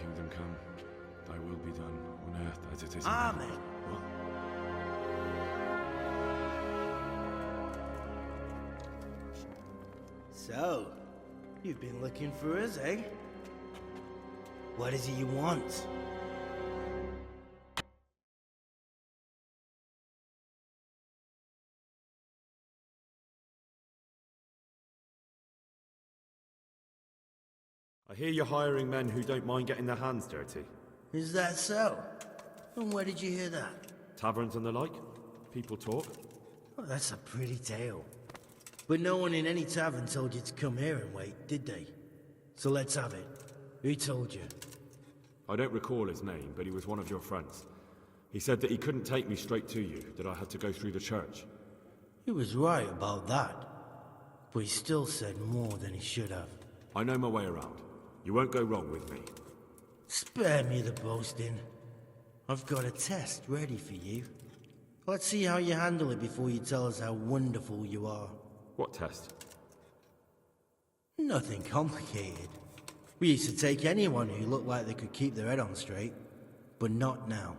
kingdom come, thy will be done, on earth as it is in Amen. heaven. What? So, you've been looking for us, eh? What is it you want? I hear you're hiring men who don't mind getting their hands dirty. Is that so? And where did you hear that? Taverns and the like? People talk? Well, that's a pretty tale. But no one in any tavern told you to come here and wait, did they? So let's have it. Who told you? I don't recall his name, but he was one of your friends. He said that he couldn't take me straight to you, that I had to go through the church. He was right about that. But he still said more than he should have. I know my way around. You won't go wrong with me. Spare me the boasting. I've got a test ready for you. Let's see how you handle it before you tell us how wonderful you are. What test? Nothing complicated. We used to take anyone who looked like they could keep their head on straight. But not now.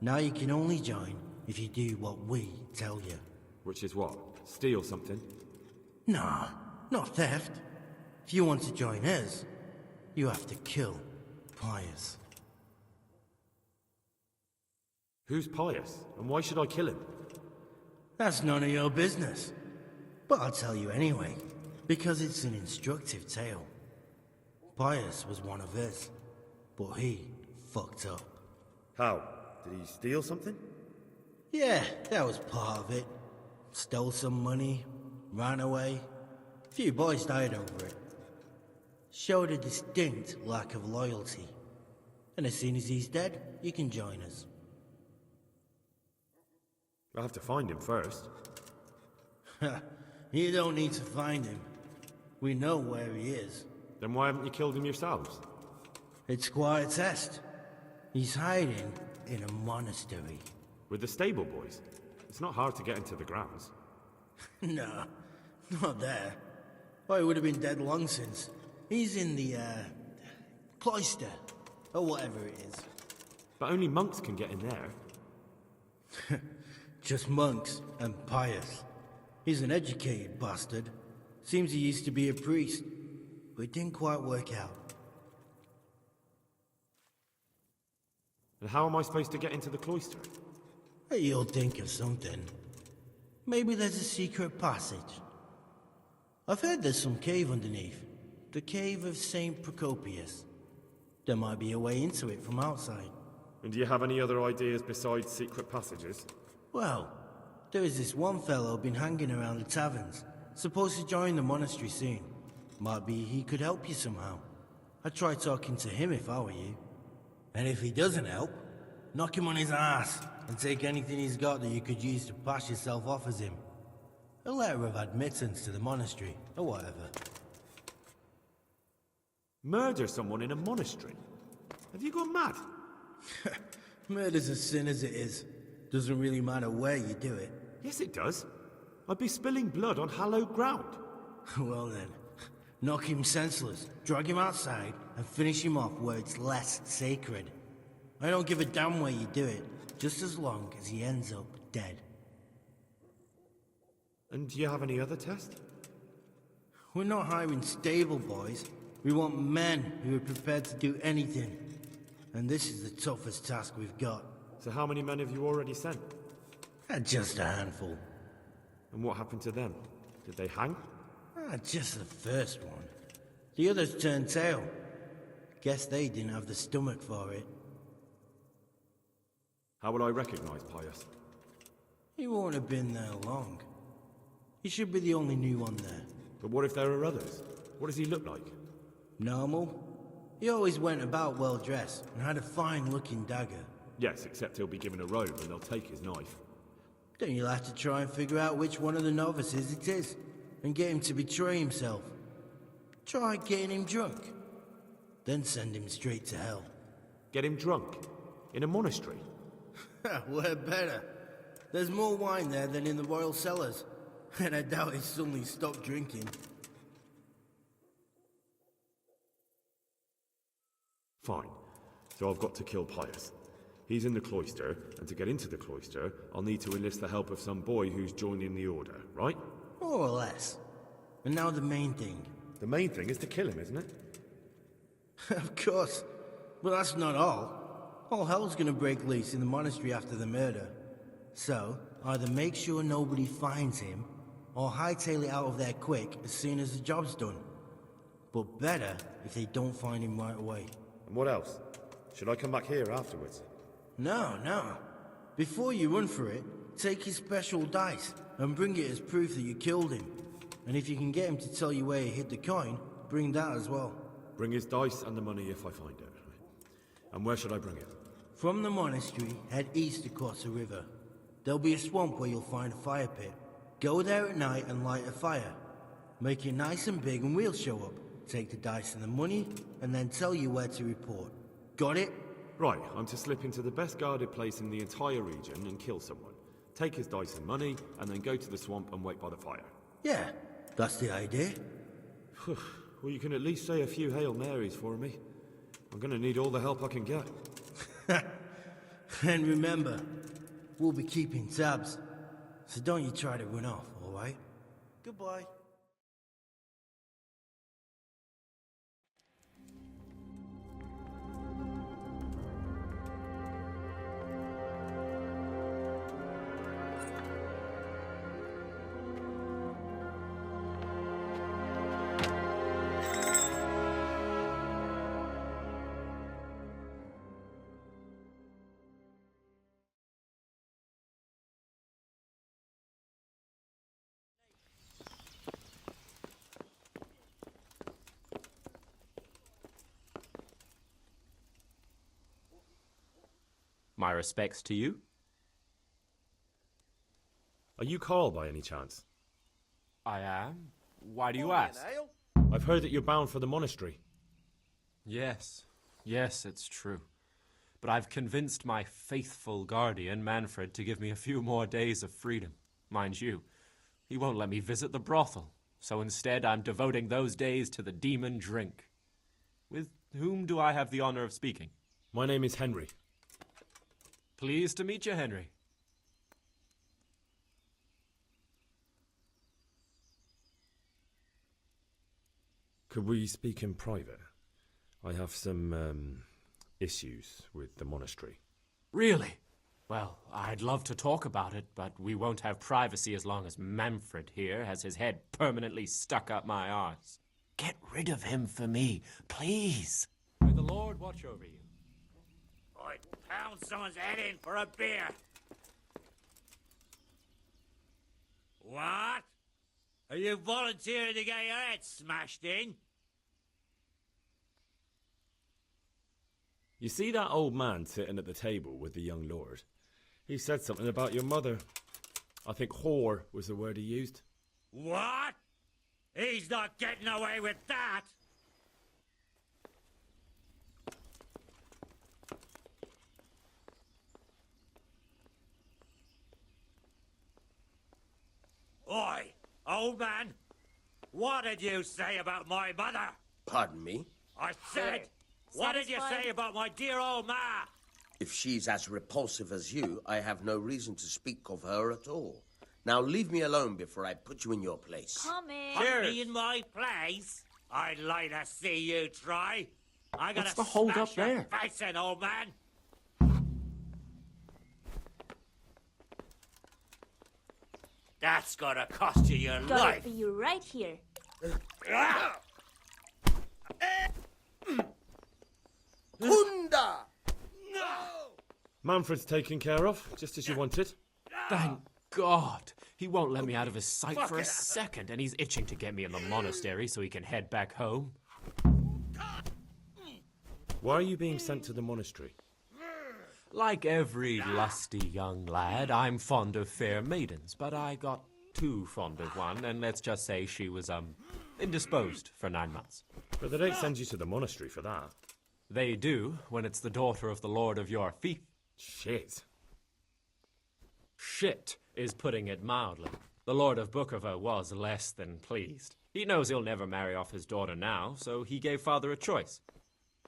Now you can only join if you do what we tell you. Which is what? Steal something? Nah, not theft. If you want to join us, you have to kill Pius. Who's Pius? And why should I kill him? That's none of your business. But I'll tell you anyway, because it's an instructive tale. Pius was one of us, but he fucked up. How? Did he steal something? Yeah, that was part of it. Stole some money, ran away. A few boys died over it. Showed a distinct lack of loyalty. And as soon as he's dead, you can join us. I'll have to find him first. You don't need to find him. We know where he is. Then why haven't you killed him yourselves? It's quite a test. He's hiding in a monastery. With the stable boys? It's not hard to get into the grounds. No, not there. Oh, he would have been dead long since. He's in the, cloister, or whatever it is. But only monks can get in there. Just monks and Pius. He's an educated bastard. Seems he used to be a priest, but it didn't quite work out. And how am I supposed to get into the cloister? You'll think of something. Maybe there's a secret passage. I've heard there's some cave underneath. The cave of St. Procopius. There might be a way into it from outside. And do you have any other ideas besides secret passages? Well, there is this one fellow been hanging around the taverns. Supposed to join the monastery soon. Might be he could help you somehow. I'd try talking to him if I were you. And if he doesn't help, knock him on his ass and take anything he's got that you could use to pass yourself off as him. A letter of admittance to the monastery, or whatever. Murder someone in a monastery? Have you gone mad? Murder's a sin as it is. Doesn't really matter where you do it. Yes, it does. I'd be spilling blood on hallowed ground. Well then, knock him senseless, drag him outside, and finish him off where it's less sacred. I don't give a damn where you do it, just as long as he ends up dead. And do you have any other test? We're not hiring stable boys. We want men who are prepared to do anything. And this is the toughest task we've got. So how many men have you already sent? Just a handful. And what happened to them? Did they hang? Just the first one. The others turned tail. Guess they didn't have the stomach for it. How will I recognize Pius? He won't have been there long. He should be the only new one there. But what if there are others? What does he look like? Normal. He always went about well dressed and had a fine looking dagger. Yes, except he'll be given a robe and they'll take his knife. Then you'll have to try and figure out which one of the novices it is, and get him to betray himself. Try getting him drunk, then send him straight to hell. Get him drunk? In a monastery? Where better? There's more wine there than in the royal cellars, and I doubt he suddenly stopped drinking. Fine. So I've got to kill Pius. He's in the cloister, and to get into the cloister, I'll need to enlist the help of some boy who's joining the order, right? More or less. And now the main thing. The main thing is to kill him, isn't it? Of course. But that's not all. All hell's gonna break loose in the monastery after the murder. So, either make sure nobody finds him, or hightail it out of there quick as soon as the job's done. But better if they don't find him right away. And what else? Should I come back here afterwards? No. Before you run for it, take his special dice and bring it as proof that you killed him. And if you can get him to tell you where he hid the coin, bring that as well. Bring his dice and the money if I find it. And where should I bring it? From the monastery, head east across the river. There'll be a swamp where you'll find a fire pit. Go there at night and light a fire. Make it nice and big and we'll show up. Take the dice and the money, and then tell you where to report. Got it? Right, I'm to slip into the best guarded place in the entire region and kill someone. Take his dice and money, and then go to the swamp and wait by the fire. Yeah, that's the idea. Well, you can at least say a few Hail Marys for me. I'm gonna need all the help I can get. And remember, we'll be keeping tabs. So don't you try to run off, alright? Goodbye. My respects to you. Are you Carl by any chance? I am. Why do you ask? I've heard that you're bound for the monastery. Yes, it's true. But I've convinced my faithful guardian, Manfred, to give me a few more days of freedom. Mind you, he won't let me visit the brothel, so instead I'm devoting those days to the demon drink. With whom do I have the honor of speaking? My name is Henry. Pleased to meet you, Henry. Could we speak in private? I have some, issues with the monastery. Really? Well, I'd love to talk about it, but we won't have privacy as long as Manfred here has his head permanently stuck up my arse. Get rid of him for me, please. May the Lord watch over you. I'd pound someone's head in for a beer. What? Are you volunteering to get your head smashed in? You see that old man sitting at the table with the young lord? He said something about your mother. I think whore was the word he used. What? He's not getting away with that. Oi, old man. What did you say about my mother? Pardon me? I said, what did you say about my dear old ma? If she's as repulsive as you, I have no reason to speak of her at all. Now leave me alone before I put you in your place. Come in. Put me in my place? I'd like to see you try. I gotta What's the hold smash up your there? face in, old man. That's gonna cost you your Gotta life. be you right here. Hunda! Manfred's taken care of, just as you wanted. Thank God. He won't let me out of his sight for a second, and he's itching to get me in the monastery so he can head back home. Why are you being sent to the monastery? Like every lusty young lad, I'm fond of fair maidens, but I got too fond of one, and let's just say she was, indisposed for 9 months. But they don't send you to the monastery for that. They do, when it's the daughter of the Lord of your fief. Shit. Shit is putting it mildly. The Lord of Bookover was less than pleased. He knows he'll never marry off his daughter now, so he gave father a choice.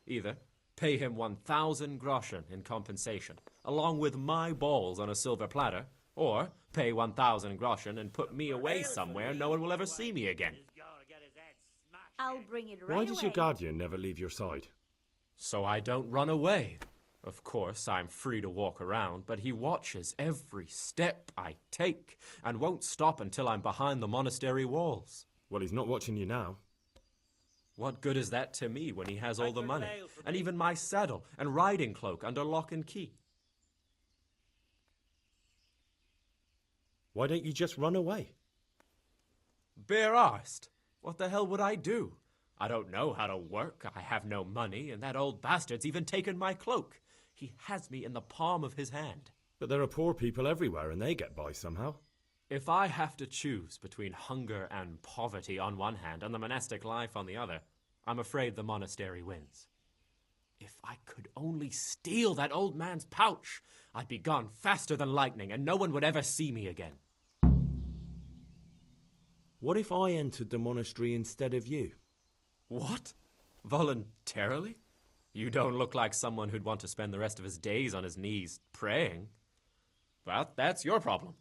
Either Pay him 1,000 groschen in compensation, along with my balls on a silver platter, or pay 1,000 groschen and put me away somewhere no one will ever see me again. I'll bring it right Why does your away. guardian never leave your side? So I don't run away. Of course, I'm free to walk around, but he watches every step I take and won't stop until I'm behind the monastery walls. Well, he's not watching you now. What good is that to me when he has all the money, and even my saddle and riding cloak under lock and key? Why don't you just run away? Bare-arsed. What the hell would I do? I don't know how to work, I have no money, and that old bastard's even taken my cloak. He has me in the palm of his hand. But there are poor people everywhere and they get by somehow. If I have to choose between hunger and poverty on one hand and the monastic life on the other, I'm afraid the monastery wins. If I could only steal that old man's pouch, I'd be gone faster than lightning and no one would ever see me again. What if I entered the monastery instead of you? What? Voluntarily? You don't look like someone who'd want to spend the rest of his days on his knees praying. But that's your problem.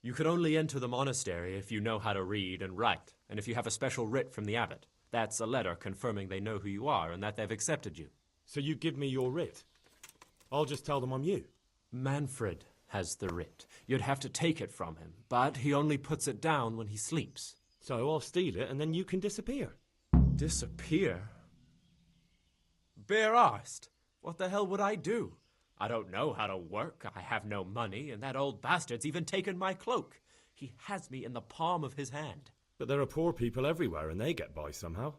You could only enter the monastery if you know how to read and write, and if you have a special writ from the abbot. That's a letter confirming they know who you are and that they've accepted you. So you give me your writ. I'll just tell them I'm you. Manfred has the writ. You'd have to take it from him, but he only puts it down when he sleeps. So I'll steal it and then you can disappear. Disappear? Bare-arsed. What the hell would I do? I don't know how to work, I have no money, and that old bastard's even taken my cloak. He has me in the palm of his hand. But there are poor people everywhere and they get by somehow.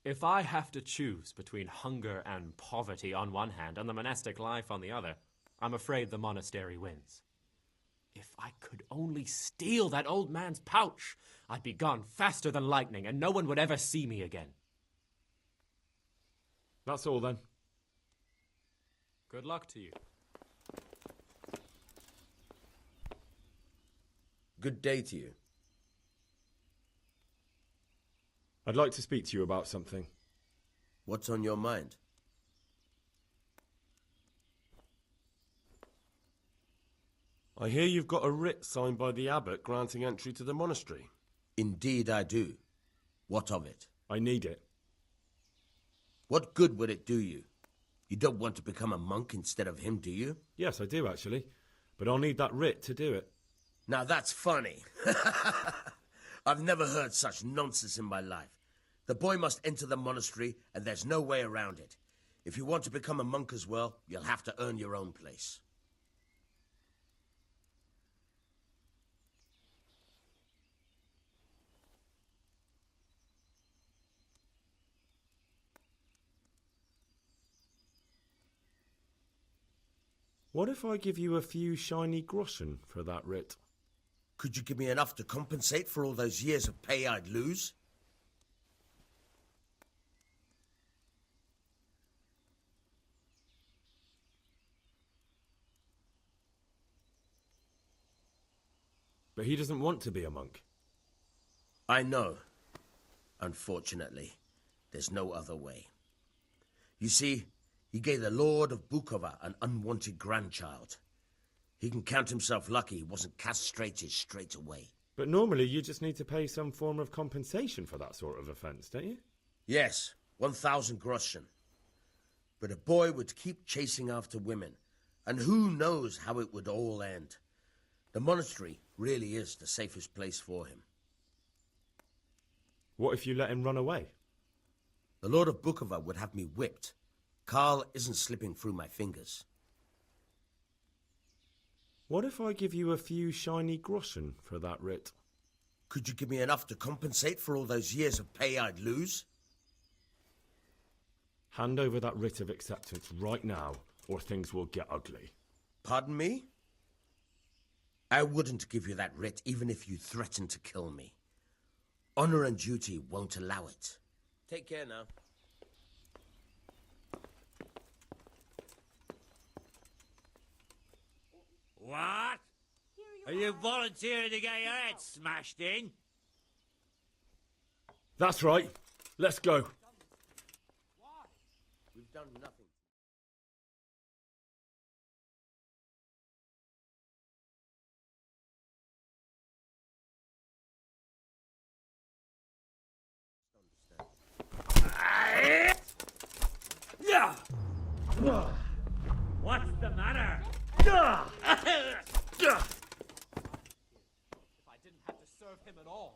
If I have to choose between hunger and poverty on one hand and the monastic life on the other, I'm afraid the monastery wins. If I could only steal that old man's pouch, I'd be gone faster than lightning and no one would ever see me again. That's all then. Good luck to you. Good day to you. I'd like to speak to you about something. What's on your mind? I hear you've got a writ signed by the abbot granting entry to the monastery. Indeed I do. What of it? I need it. What good would it do you? You don't want to become a monk instead of him, do you? Yes, I do actually. But I'll need that writ to do it. Now that's funny. I've never heard such nonsense in my life. The boy must enter the monastery, and there's no way around it. If you want to become a monk as well, you'll have to earn your own place. What if I give you a few shiny groschen for that writ? Could you give me enough to compensate for all those years of pay I'd lose? But he doesn't want to be a monk. I know. Unfortunately, there's no other way. You see, he gave the Lord of Bukova an unwanted grandchild. He can count himself lucky he wasn't castrated straight away. But normally you just need to pay some form of compensation for that sort of offence, don't you? Yes, 1,000 groschen. But a boy would keep chasing after women, and who knows how it would all end. The monastery really is the safest place for him. What if you let him run away? The Lord of Bukova would have me whipped. Karl isn't slipping through my fingers. What if I give you a few shiny groschen for that writ? Could you give me enough to compensate for all those years of pay I'd lose? Hand over that writ of acceptance right now, or things will get ugly. Pardon me? I wouldn't give you that writ even if you threatened to kill me. Honor and duty won't allow it. Take care now. What? Are you volunteering to get your head smashed in? That's right. Let's go. We've done nothing. What's the matter? If I didn't have to serve him at all.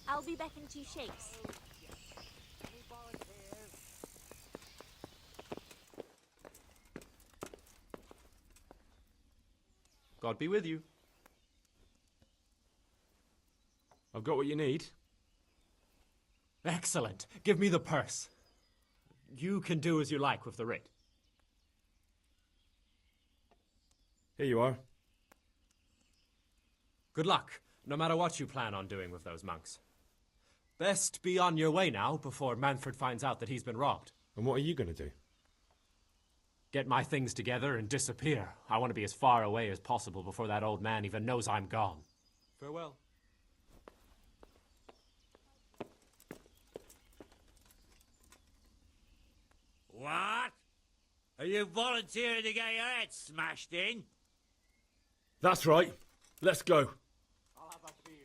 I'll be back in 2 shakes. God be with you. I've got what you need. Excellent. Give me the purse. You can do as you like with the writ. Here you are. Good luck, no matter what you plan on doing with those monks. Best be on your way now before Manfred finds out that he's been robbed. And what are you going to do? Get my things together and disappear. I want to be as far away as possible before that old man even knows I'm gone. Farewell. What? Are you volunteering to get your head smashed in? That's right. Let's go. I'll have a beer.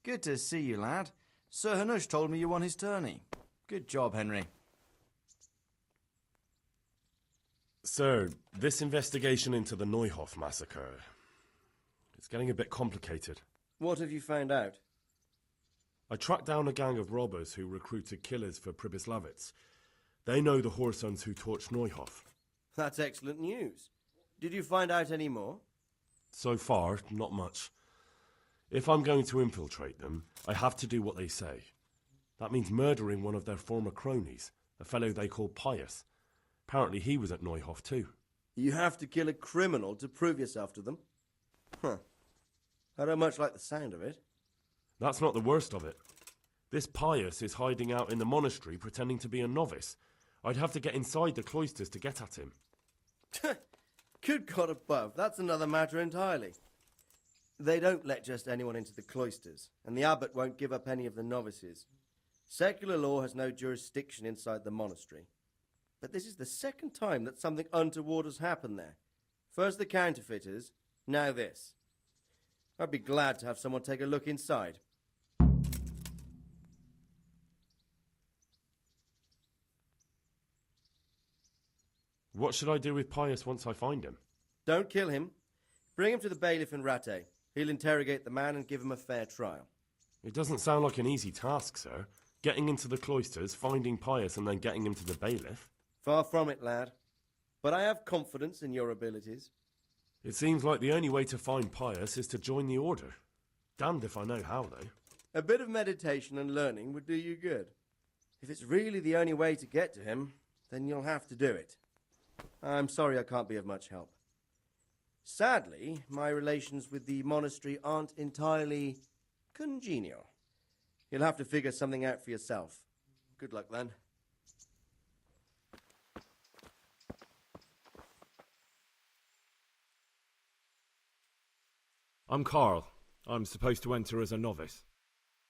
Good to see you, lad. Sir Hanush told me you won his tourney. Good job, Henry. Sir, this investigation into the Neuhof massacre, it's getting a bit complicated. What have you found out? I tracked down a gang of robbers who recruited killers for Pribyslavitz. They know the Horsons who torched Neuhof. That's excellent news. Did you find out any more? So far, not much. If I'm going to infiltrate them, I have to do what they say. That means murdering one of their former cronies, a fellow they call Pius. Apparently he was at Neuhof too. You have to kill a criminal to prove yourself to them? Huh. I don't much like the sound of it. That's not the worst of it. This Pius is hiding out in the monastery pretending to be a novice. I'd have to get inside the cloisters to get at him. Good God above, that's another matter entirely. They don't let just anyone into the cloisters, and the abbot won't give up any of the novices. Secular law has no jurisdiction inside the monastery. But this is the second time that something untoward has happened there. First the counterfeiters, now this. I'd be glad to have someone take a look inside. What should I do with Pius once I find him? Don't kill him. Bring him to the bailiff in Ratte. He'll interrogate the man and give him a fair trial. It doesn't sound like an easy task, sir. Getting into the cloisters, finding Pius, and then getting him to the bailiff. Far from it, lad. But I have confidence in your abilities. It seems like the only way to find Pius is to join the order. Damned if I know how, though. A bit of meditation and learning would do you good. If it's really the only way to get to him, then you'll have to do it. I'm sorry I can't be of much help. Sadly, my relations with the monastery aren't entirely congenial. You'll have to figure something out for yourself. Good luck, then. I'm Carl. I'm supposed to enter as a novice.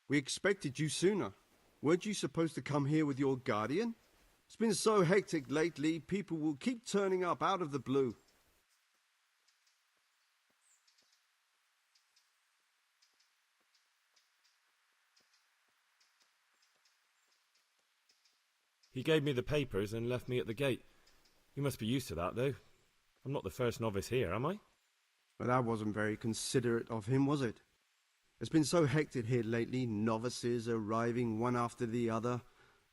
We expected you sooner. Weren't you supposed to come here with your guardian? It's been so hectic lately, people will keep turning up out of the blue. He gave me the papers and left me at the gate. You must be used to that, though. I'm not the first novice here, am I? But that wasn't very considerate of him, was it? It's been so hectic here lately, novices arriving one after the other.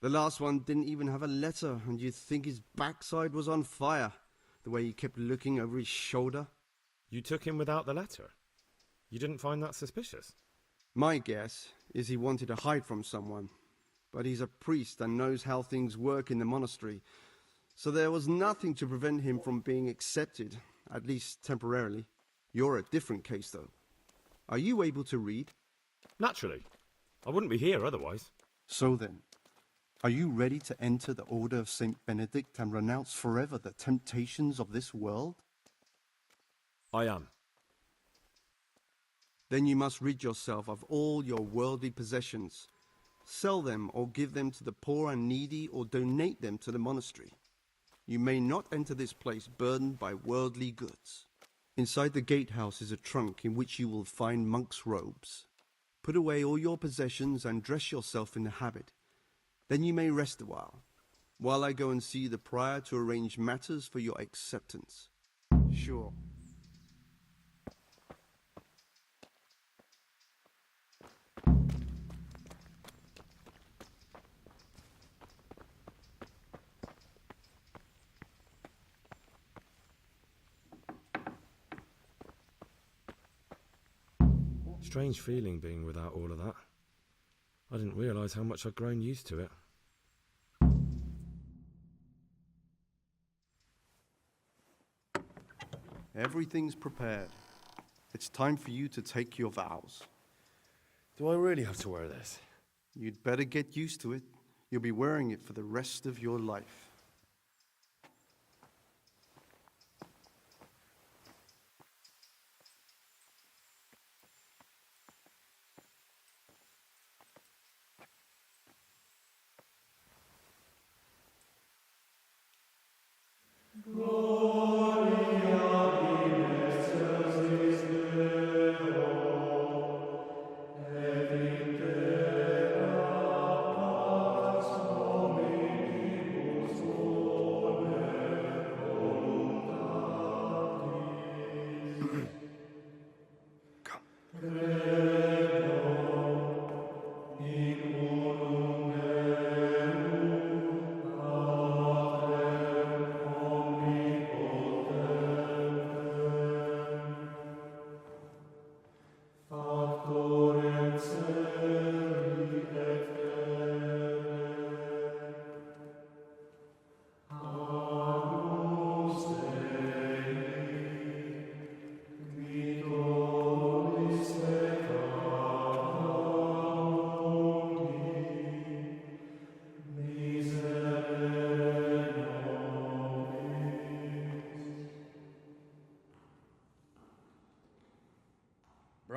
The last one didn't even have a letter, and you'd think his backside was on fire, the way he kept looking over his shoulder. You took him without the letter? You didn't find that suspicious? My guess is he wanted to hide from someone, but he's a priest and knows how things work in the monastery, so there was nothing to prevent him from being accepted, at least temporarily. You're a different case, though. Are you able to read? Naturally. I wouldn't be here otherwise. So then, are you ready to enter the Order of St. Benedict and renounce forever the temptations of this world? I am. Then you must rid yourself of all your worldly possessions. Sell them or give them to the poor and needy or donate them to the monastery. You may not enter this place burdened by worldly goods. Inside the gatehouse is a trunk in which you will find monk's robes. Put away all your possessions and dress yourself in the habit. Then you may rest a while I go and see the prior to arrange matters for your acceptance. Sure. Strange feeling being without all of that. I didn't realise how much I'd grown used to it. Everything's prepared. It's time for you to take your vows. Do I really have to wear this? You'd better get used to it. You'll be wearing it for the rest of your life.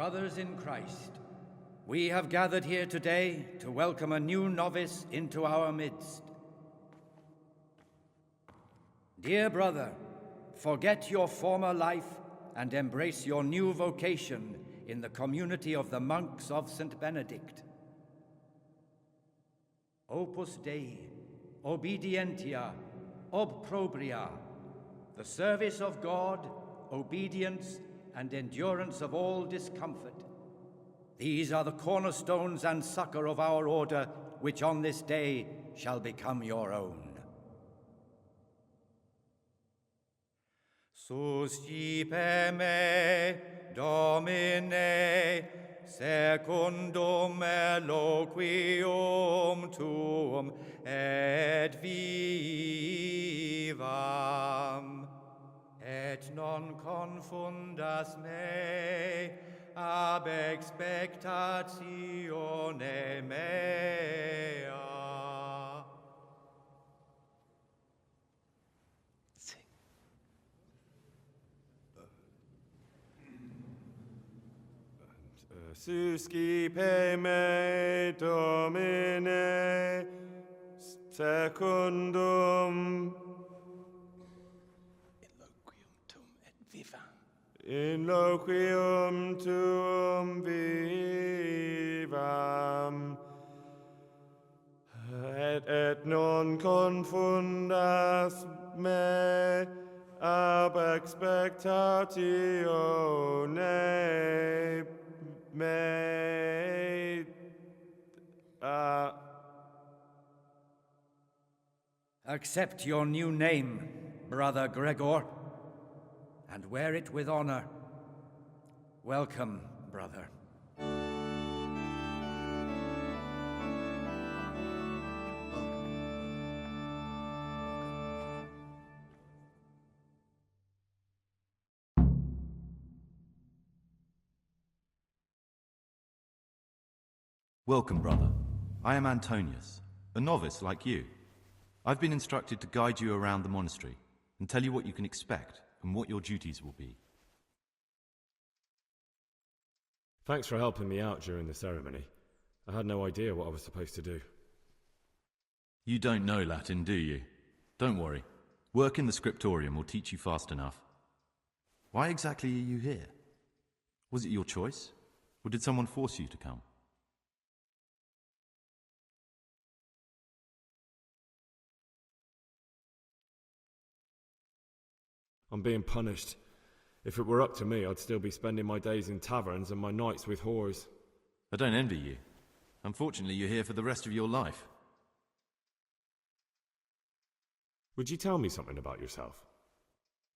Brothers in Christ, we have gathered here today to welcome a new novice into our midst. Dear brother, forget your former life and embrace your new vocation in the community of the monks of St. Benedict. Opus Dei, obedientia, obprobria, the service of God, obedience, and endurance of all discomfort. These are the cornerstones and succor of our order, which on this day shall become your own. Suscipe me, Domine, secundum eloquium tuum, et vivam. Et non confundas me ab expectatione mea. Suscipe me, Domine, secundum in loquium tuum vivam, et non confundas me ab expectatione me. Accept your new name, Brother Gregor, and wear it with honor. Welcome, brother. Welcome, brother. I am Antonius, a novice like you. I've been instructed to guide you around the monastery and tell you what you can expect and what your duties will be. Thanks for helping me out during the ceremony. I had no idea what I was supposed to do. You don't know Latin, do you? Don't worry. Work in the scriptorium will teach you fast enough. Why exactly are you here? Was it your choice? Or did someone force you to come? I'm being punished. If it were up to me, I'd still be spending my days in taverns and my nights with whores. I don't envy you. Unfortunately, you're here for the rest of your life. Would you tell me something about yourself?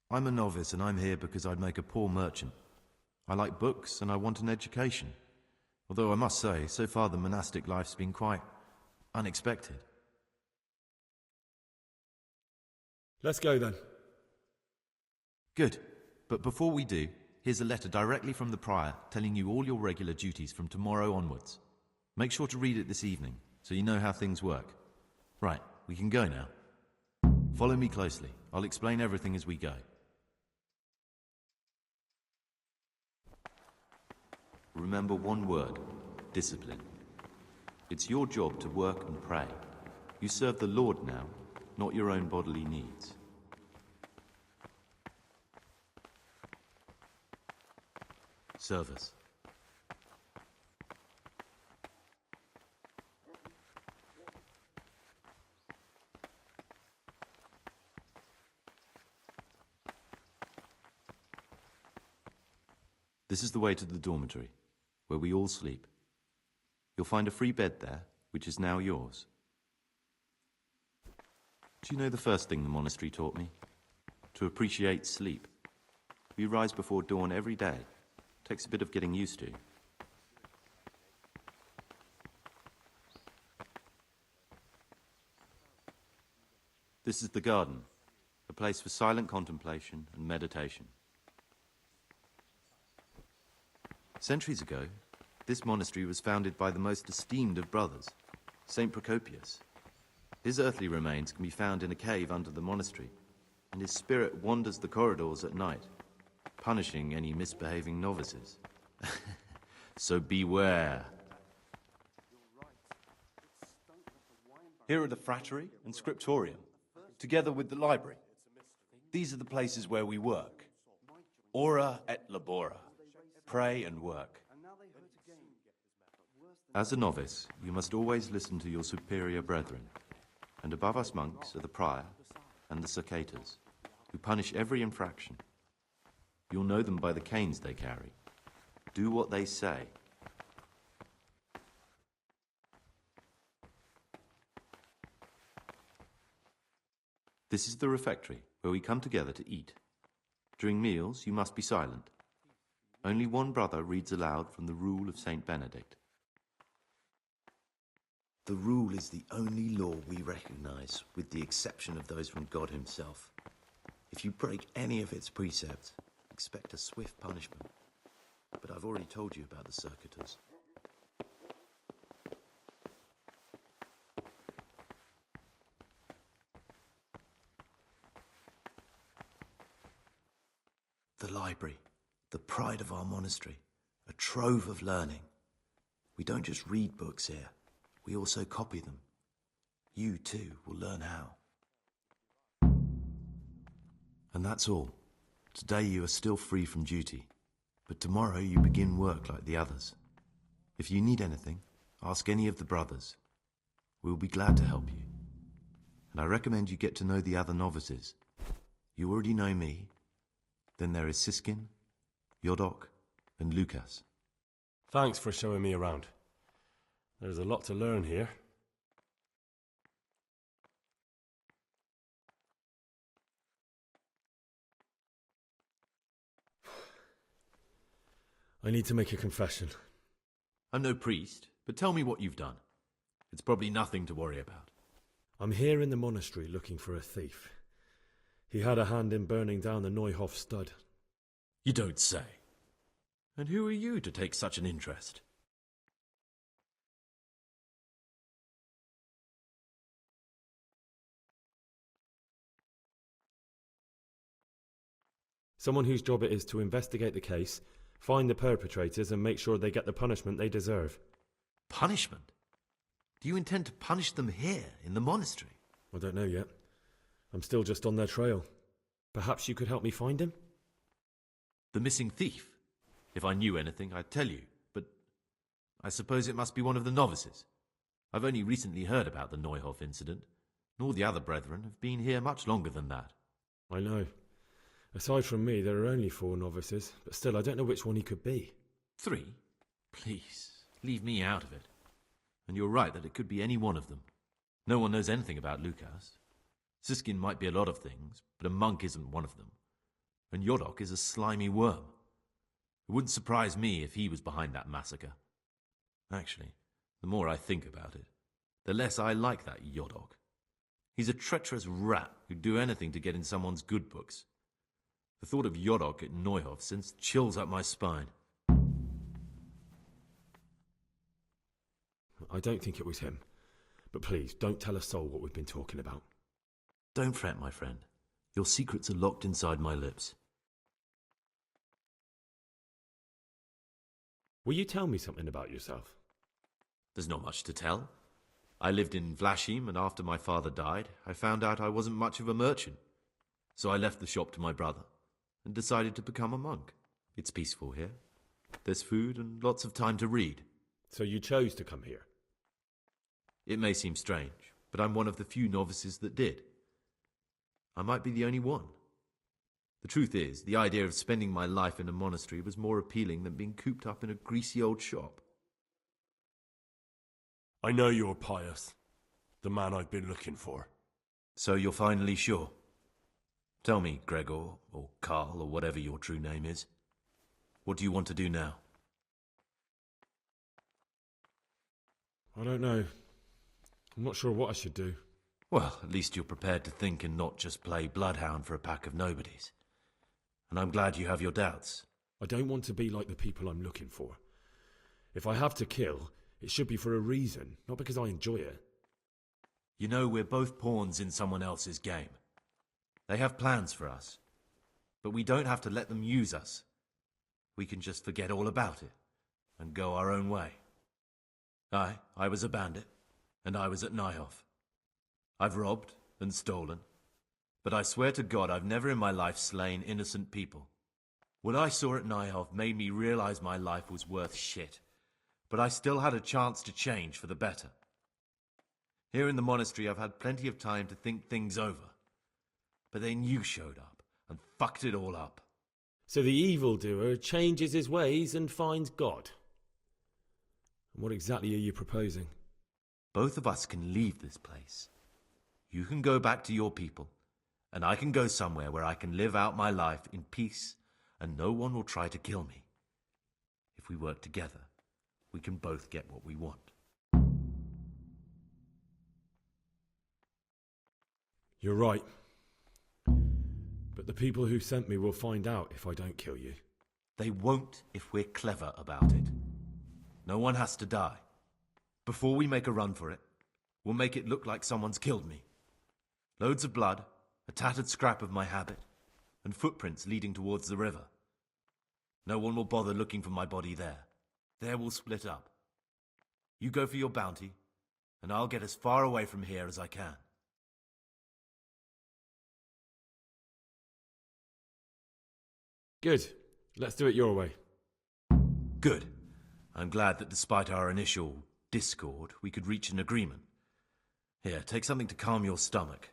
I'm a novice and I'm here because I'd make a poor merchant. I like books and I want an education. Although I must say, so far the monastic life's been quite unexpected. Let's go then. Good. But before we do, here's a letter directly from the prior telling you all your regular duties from tomorrow onwards. Make sure to read it this evening, so you know how things work. Right, we can go now. Follow me closely. I'll explain everything as we go. Remember one word: discipline. It's your job to work and pray. You serve the Lord now, not your own bodily needs. Service. This is the way to the dormitory, where we all sleep. You'll find a free bed there, which is now yours. Do you know the first thing the monastery taught me? To appreciate sleep. We rise before dawn every day. Takes a bit of getting used to. This is the garden, a place for silent contemplation and meditation. Centuries ago, this monastery was founded by the most esteemed of brothers, Saint Procopius. His earthly remains can be found in a cave under the monastery, and his spirit wanders the corridors at night, punishing any misbehaving novices. So beware. Here are the frattery and scriptorium, together with the library. These are the places where we work. Ora et labora. Pray and work. As a novice, you must always listen to your superior brethren, and above us monks are the prior and the circators, who punish every infraction. You'll know them by the canes they carry. Do what they say. This is the refectory, where we come together to eat. During meals, you must be silent. Only one brother reads aloud from the Rule of Saint Benedict. The Rule is the only law we recognize, with the exception of those from God himself. If you break any of its precepts, expect a swift punishment. But I've already told you about the circuitous. The library, the pride of our monastery, a trove of learning. We don't just read books here, we also copy them. You too will learn how. And that's all. Today you are still free from duty, but tomorrow you begin work like the others. If you need anything, ask any of the brothers. We'll be glad to help you. And I recommend you get to know the other novices. You already know me. Then there is Siskin, Yodok, and Lucas. Thanks for showing me around. There's a lot to learn here. I need to make a confession. I'm no priest, but tell me what you've done. It's probably nothing to worry about. I'm here in the monastery looking for a thief. He had a hand in burning down the Neuhof stud. You don't say. And who are you to take such an interest? Someone whose job it is to investigate the case, find the perpetrators and make sure they get the punishment they deserve. Punishment? Do you intend to punish them here, in the monastery? I don't know yet. I'm still just on their trail. Perhaps you could help me find him? The missing thief? If I knew anything, I'd tell you, but I suppose it must be one of the novices. I've only recently heard about the Neuhof incident, nor the other brethren have been here much longer than that. I know. Aside from me, there are only 4 novices, but still I don't know which one he could be. 3? Please, leave me out of it. And you're right that it could be any one of them. No one knows anything about Lucas. Siskin might be a lot of things, but a monk isn't one of them. And Yodok is a slimy worm. It wouldn't surprise me if he was behind that massacre. Actually, the more I think about it, the less I like that Yodok. He's a treacherous rat who'd do anything to get in someone's good books. The thought of Yodok at Neuhof sends chills up my spine. I don't think it was him. But please, don't tell a soul what we've been talking about. Don't fret, my friend. Your secrets are locked inside my lips. Will you tell me something about yourself? There's not much to tell. I lived in Vlashim, and after my father died, I found out I wasn't much of a merchant. So I left the shop to my brother, and decided to become a monk. It's peaceful here. There's food and lots of time to read. So you chose to come here? It may seem strange, but I'm one of the few novices that did. I might be the only one. The truth is, the idea of spending my life in a monastery was more appealing than being cooped up in a greasy old shop. I know you're pious. The man I've been looking for. So you're finally sure? Tell me, Gregor, or Karl, or whatever your true name is. What do you want to do now? I don't know. I'm not sure what I should do. Well, at least you're prepared to think and not just play bloodhound for a pack of nobodies. And I'm glad you have your doubts. I don't want to be like the people I'm looking for. If I have to kill, it should be for a reason, not because I enjoy it. You know, we're both pawns in someone else's game. They have plans for us, but we don't have to let them use us. We can just forget all about it and go our own way. I was a bandit, and I was at Neuhof. I've robbed and stolen, but I swear to God I've never in my life slain innocent people. What I saw at Neuhof made me realize my life was worth shit, but I still had a chance to change for the better. Here in the monastery I've had plenty of time to think things over. But then you showed up and fucked it all up. So the evildoer changes his ways and finds God. And what exactly are you proposing? Both of us can leave this place. You can go back to your people, and I can go somewhere where I can live out my life in peace, and no one will try to kill me. If we work together, we can both get what we want. You're right. But the people who sent me will find out if I don't kill you. They won't if we're clever about it. No one has to die. Before we make a run for it, we'll make it look like someone's killed me. Loads of blood, a tattered scrap of my habit, and footprints leading towards the river. No one will bother looking for my body there. There we'll split up. You go for your bounty, and I'll get as far away from here as I can. Good. Let's do it your way. Good. I'm glad that despite our initial discord, we could reach an agreement. Here, take something to calm your stomach.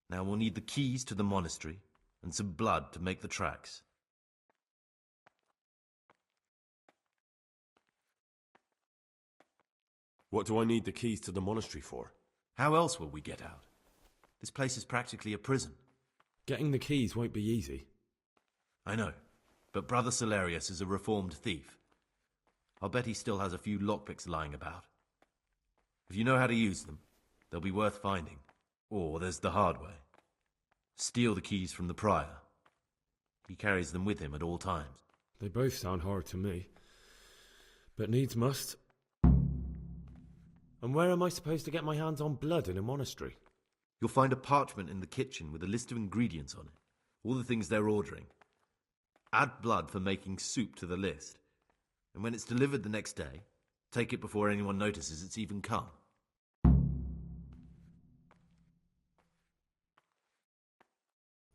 Now we'll need the keys to the monastery and some blood to make the tracks. What do I need the keys to the monastery for? How else will we get out? This place is practically a prison. Getting the keys won't be easy. I know, but Brother Salarius is a reformed thief. I'll bet he still has a few lockpicks lying about. If you know how to use them, they'll be worth finding. Or there's the hard way. Steal the keys from the prior. He carries them with him at all times. They both sound hard to me. But needs must. And where am I supposed to get my hands on blood in a monastery? You'll find a parchment in the kitchen with a list of ingredients on it. All the things they're ordering. Add blood for making soup to the list. And when it's delivered the next day, take it before anyone notices it's even come.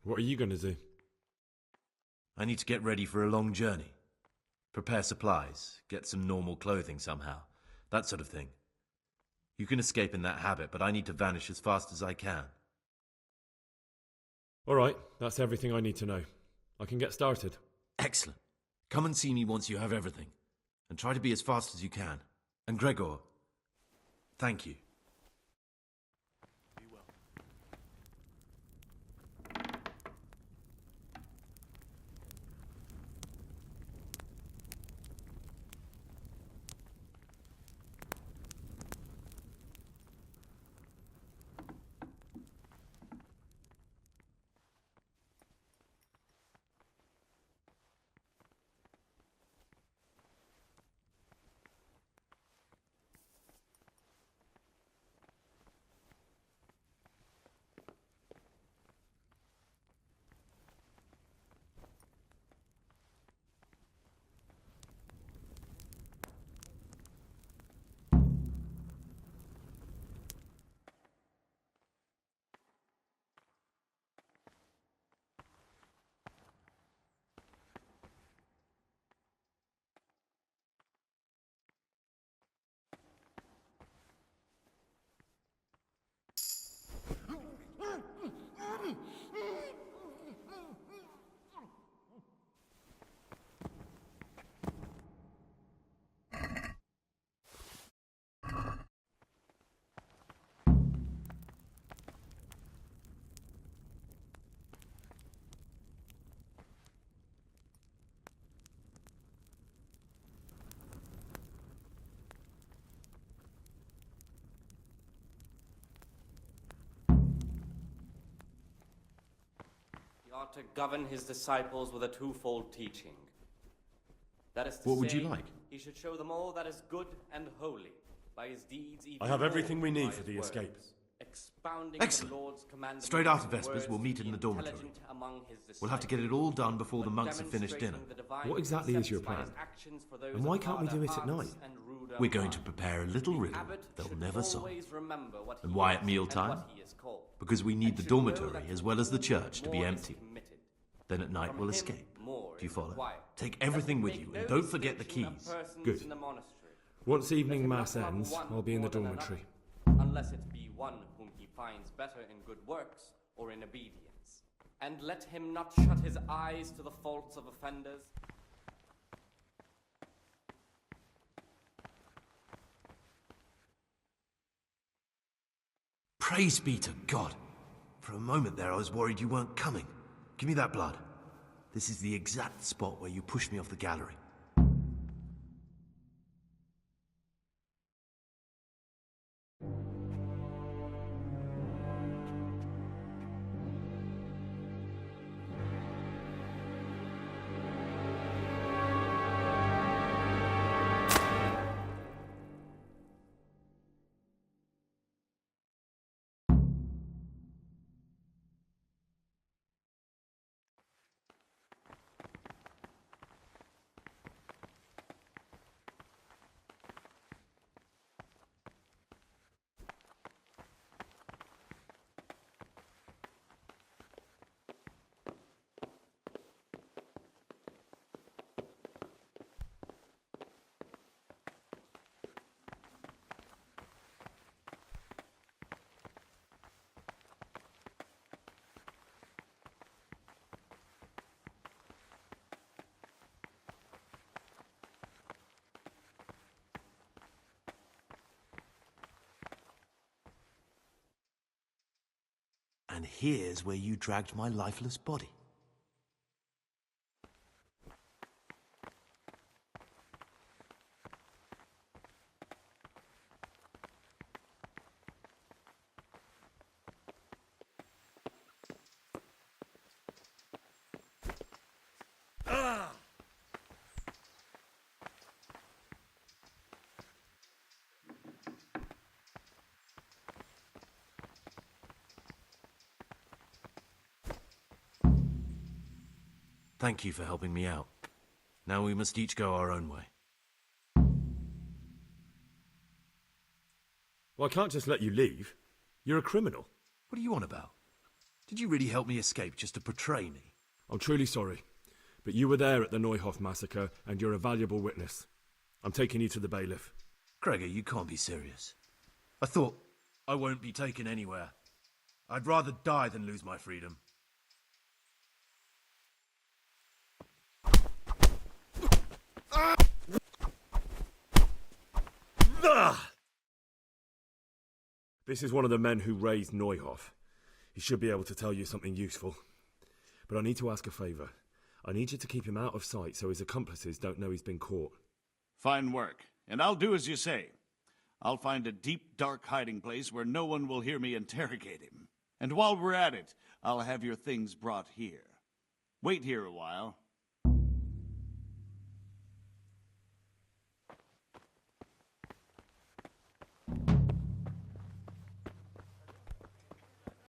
What are you going to do? I need to get ready for a long journey. Prepare supplies, get some normal clothing somehow. That sort of thing. You can escape in that habit, but I need to vanish as fast as I can. All right, that's everything I need to know. I can get started. Excellent. Come and see me once you have everything. And try to be as fast as you can. And Gregor, thank you. Ought to govern his disciples with a twofold teaching. That is to What would you say, like? He should show them all that is good and holy, by his deeds even I have more everything we by need his for the words, escape. Expounding Excellent. the Lord's commandments Straight after in Vespers, words we'll meet to in the the dormitory. intelligent among his We'll have to get it all done before the monks have finished dinner. What exactly is your plan? And why can't we do it at night? We're going to prepare a little riddle they'll never solve. And why at mealtime? Because we need the dormitory as well as the church to be empty. Then at night we'll escape. Do you follow? Take everything with you and don't forget the keys. Good. Once evening mass ends, I'll be in the dormitory. Unless it be one whom he finds better in good works or in obedience. And let him not shut his eyes to the faults of offenders. Praise be to God. For a moment there I was worried you weren't coming. Give me that blood. This is the exact spot where you pushed me off the gallery. And here's where you dragged my lifeless body. Thank you for helping me out. Now we must each go our own way. Well, I can't just let you leave. You're a criminal. What are you on about? Did you really help me escape just to betray me? I'm truly sorry, but you were there at the Neuhoff massacre, and you're a valuable witness. I'm taking you to the bailiff. Gregor, you can't be serious. I thought I won't be taken anywhere. I'd rather die than lose my freedom. This is one of the men who raised Neuhoff. He should be able to tell you something useful. But I need to ask a favour. I need you to keep him out of sight so his accomplices don't know he's been caught. Fine work, and I'll do as you say. I'll find a deep, dark hiding place where no one will hear me interrogate him. And while we're at it, I'll have your things brought here. Wait here a while.